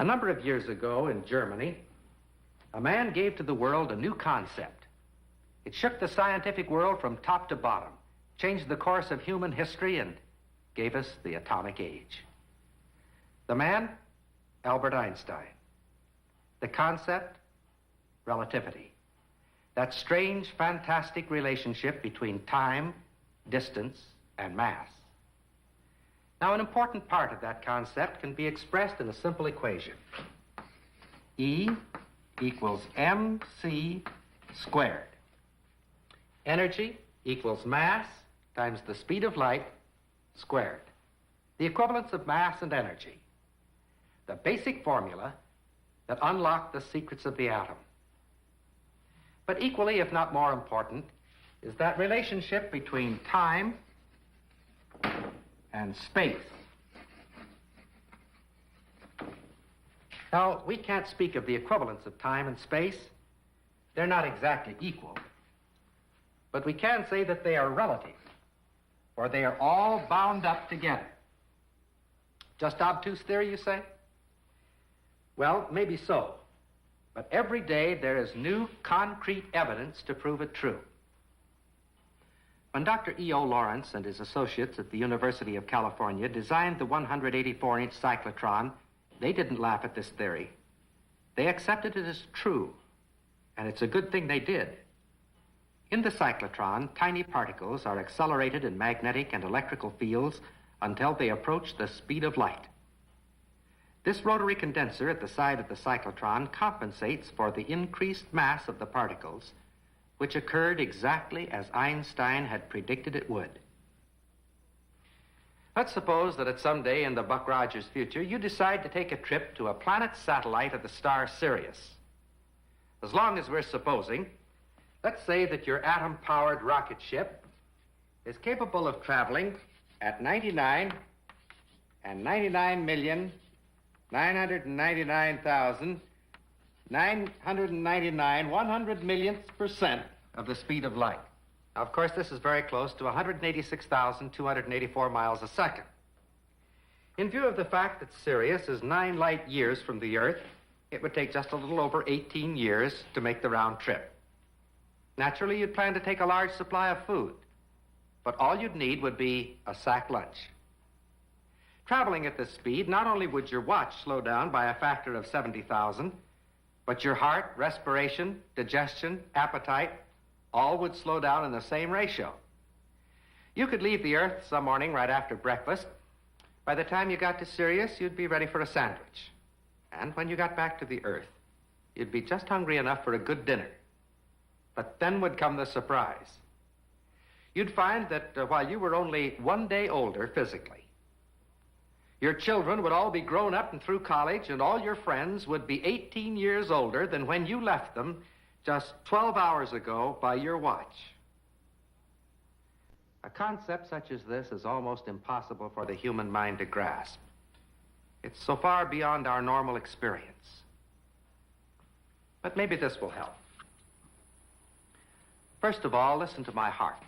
A number of years ago in Germany, a man gave to the world a new concept. It shook the scientific world from top to bottom, changed the course of human history, and gave us the atomic age. The man, Albert Einstein. The concept, relativity. That strange, fantastic relationship between time, distance, and mass. Now, an important part of that concept can be expressed in a simple equation. E equals mc squared. Energy equals mass times the speed of light squared. The equivalence of mass and energy. The basic formula that unlocked the secrets of the atom. But equally, if not more important, is that relationship between time and space. Now, we can't speak of the equivalence of time and space. They're not exactly equal. But we can say that they are relative, for they are all bound up together. Just obtuse theory, you say? Well, maybe so. But every day there is new concrete evidence to prove it true. When Dr. E.O. Lawrence and his associates at the University of California designed the 184-inch cyclotron, they didn't laugh at this theory. They accepted it as true, and it's a good thing they did. In the cyclotron, tiny particles are accelerated in magnetic and electrical fields until they approach the speed of light. This rotary condenser at the side of the cyclotron compensates for the increased mass of the particles, which occurred exactly as Einstein had predicted it would. Let's suppose that at some day in the Buck Rogers future, you decide to take a trip to a planet satellite of the star Sirius. As long as we're supposing, let's say that your atom-powered rocket ship is capable of traveling at 99,999,999 100 millionths% of the speed of light. Now, of course, this is very close to 186,284 miles a second. In view of the fact that Sirius is 9 light years from the Earth, it would take just a little over 18 years to make the round trip. Naturally, you'd plan to take a large supply of food, but all you'd need would be a sack lunch. Traveling at this speed, not only would your watch slow down by a factor of 70,000, but your heart, respiration, digestion, appetite, all would slow down in the same ratio. You could leave the Earth some morning right after breakfast. By the time you got to Sirius, you'd be ready for a sandwich. And when you got back to the Earth, you'd be just hungry enough for a good dinner. But then would come the surprise. You'd find that while you were only 1 day older physically, your children would all be grown up and through college, and all your friends would be 18 years older than when you left them just 12 hours ago by your watch. A concept such as this is almost impossible for the human mind to grasp. It's so far beyond our normal experience. But maybe this will help. First of all, listen to my heart.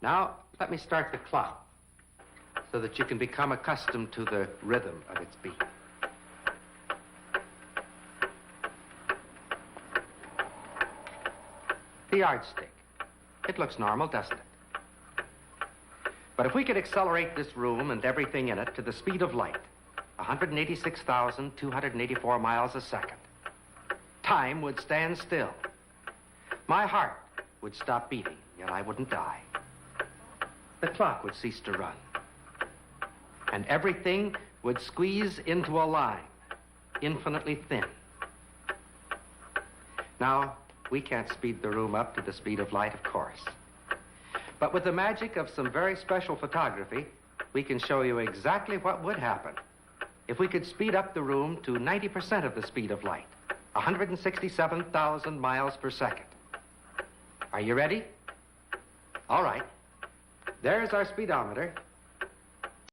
Now, let me start the clock so that you can become accustomed to the rhythm of its beat. The yardstick. It looks normal, doesn't it? But if we could accelerate this room and everything in it to the speed of light, 186,284 miles a second, time would stand still. My heart would stop beating, yet I wouldn't die. The clock would cease to run. And everything would squeeze into a line, infinitely thin. Now, we can't speed the room up to the speed of light, of course. But with the magic of some very special photography, we can show you exactly what would happen if we could speed up the room to 90% of the speed of light, 167,000 miles per second. Are you ready? All right. There's our speedometer.